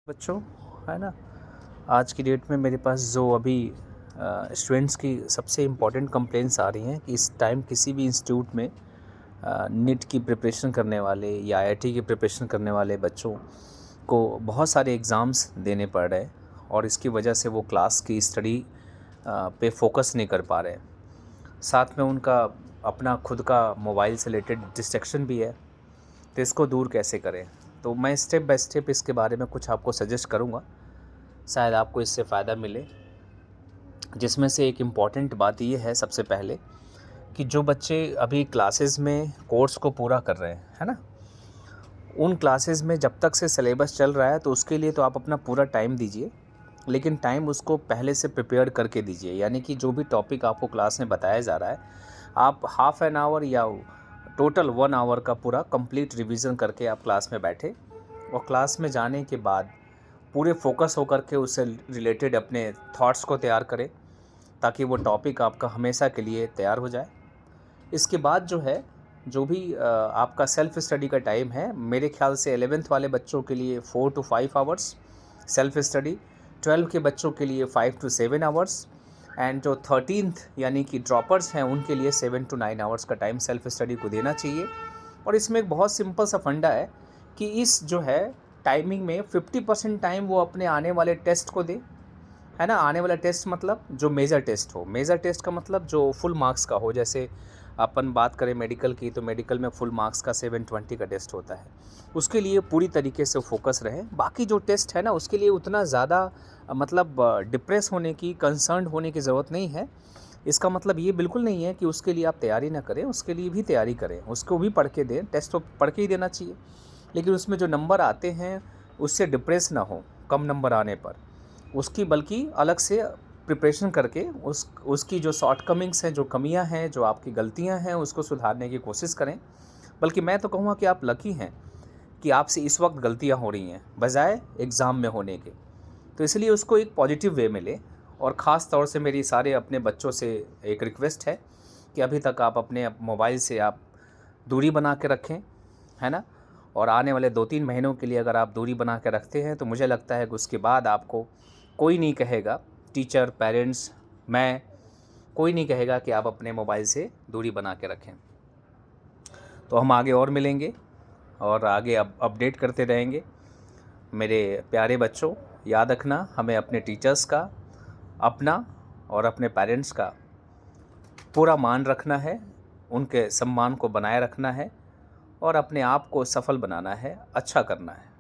बच्चों, है ना। आज की डेट में मेरे पास जो अभी स्टूडेंट्स की सबसे इम्पोर्टेंट कंप्लेंट्स आ रही हैं कि इस टाइम किसी भी इंस्टीट्यूट में नीट की प्रिपरेशन करने वाले या आईआईटी की प्रिपरेशन करने वाले बच्चों को बहुत सारे एग्ज़ाम्स देने पड़ रहे हैं और इसकी वजह से वो क्लास की स्टडी पे फोकस नहीं कर पा रहे। साथ में उनका अपना खुद का मोबाइल से रिलेटेड डिस्ट्रैक्शन भी है, तो इसको दूर कैसे करें। तो मैं स्टेप बाय स्टेप इसके बारे में कुछ आपको सजेस्ट करूँगा, शायद आपको इससे फ़ायदा मिले। जिसमें से एक इम्पॉर्टेंट बात ये है सबसे पहले कि जो बच्चे अभी क्लासेस में कोर्स को पूरा कर रहे हैं, है ना, उन क्लासेस में जब तक से सिलेबस चल रहा है तो उसके लिए तो आप अपना पूरा टाइम दीजिए, लेकिन टाइम उसको पहले से प्रिपेयर करके दीजिए। यानी कि जो भी टॉपिक आपको क्लास में बताया जा रहा है, आप हाफ़ एन आवर या टोटल 1 आवर का पूरा कंप्लीट रिवीजन करके आप क्लास में बैठे और क्लास में जाने के बाद पूरे फोकस होकर के उससे रिलेटेड अपने थॉट्स को तैयार करें, ताकि वो टॉपिक आपका हमेशा के लिए तैयार हो जाए। इसके बाद जो है, जो भी आपका सेल्फ़ स्टडी का टाइम है, मेरे ख्याल से 11th वाले बच्चों के लिए 4 to 5 आवर्स सेल्फ़ स्टडी, 12 के बच्चों के लिए 5 to 7 आवर्स एंड जो 13th यानी कि ड्रॉपर्स हैं उनके लिए 7 to 9 आवर्स का टाइम सेल्फ़ स्टडी को देना चाहिए। और इसमें एक बहुत सिंपल सा फंडा है कि इस जो है टाइमिंग में 50% टाइम वो अपने आने वाले टेस्ट को दे, है ना। आने वाला टेस्ट मतलब जो मेजर टेस्ट हो, मेजर टेस्ट का मतलब जो फुल मार्क्स का हो। जैसे अपन बात करें मेडिकल की, तो मेडिकल में फुल मार्क्स का 720 का टेस्ट होता है, उसके लिए पूरी तरीके से फोकस रहे। बाकी जो टेस्ट है ना, उसके लिए उतना ज़्यादा मतलब डिप्रेस होने की, कंसर्न होने की ज़रूरत नहीं है। इसका मतलब ये बिल्कुल नहीं है कि उसके लिए आप तैयारी ना करें, उसके लिए भी तैयारी करें, उसको भी पढ़ के दें। टेस्ट तो पढ़ के ही देना चाहिए, लेकिन उसमें जो नंबर आते हैं उससे डिप्रेस ना हो कम नंबर आने पर, उसकी बल्कि अलग से प्रिपरेशन करके उसकी जो शॉर्टकमिंग्स हैं, जो कमियां हैं, जो आपकी गलतियां हैं, उसको सुधारने की कोशिश करें। बल्कि मैं तो कहूँगा कि आप लकी हैं कि आपसे इस वक्त गलतियां हो रही हैं बजाय एग्ज़ाम में होने के। तो इसलिए उसको एक पॉजिटिव वे में लें। और ख़ास तौर से मेरी सारे अपने बच्चों से एक रिक्वेस्ट है कि अभी तक आप अपने मोबाइल से आप दूरी बना के रखें, है ना। और आने वाले 2-3 महीनों के लिए अगर आप दूरी बना के रखते हैं, तो मुझे लगता है कि उसके बाद आपको कोई नहीं कहेगा, टीचर, पेरेंट्स, मैं, कोई नहीं कहेगा कि आप अपने मोबाइल से दूरी बना के रखें। तो हम आगे और मिलेंगे और आगे अपडेट करते रहेंगे। मेरे प्यारे बच्चों, याद रखना, हमें अपने टीचर्स का, अपना और अपने पेरेंट्स का पूरा मान रखना है, उनके सम्मान को बनाए रखना है और अपने आप को सफल बनाना है, अच्छा करना है।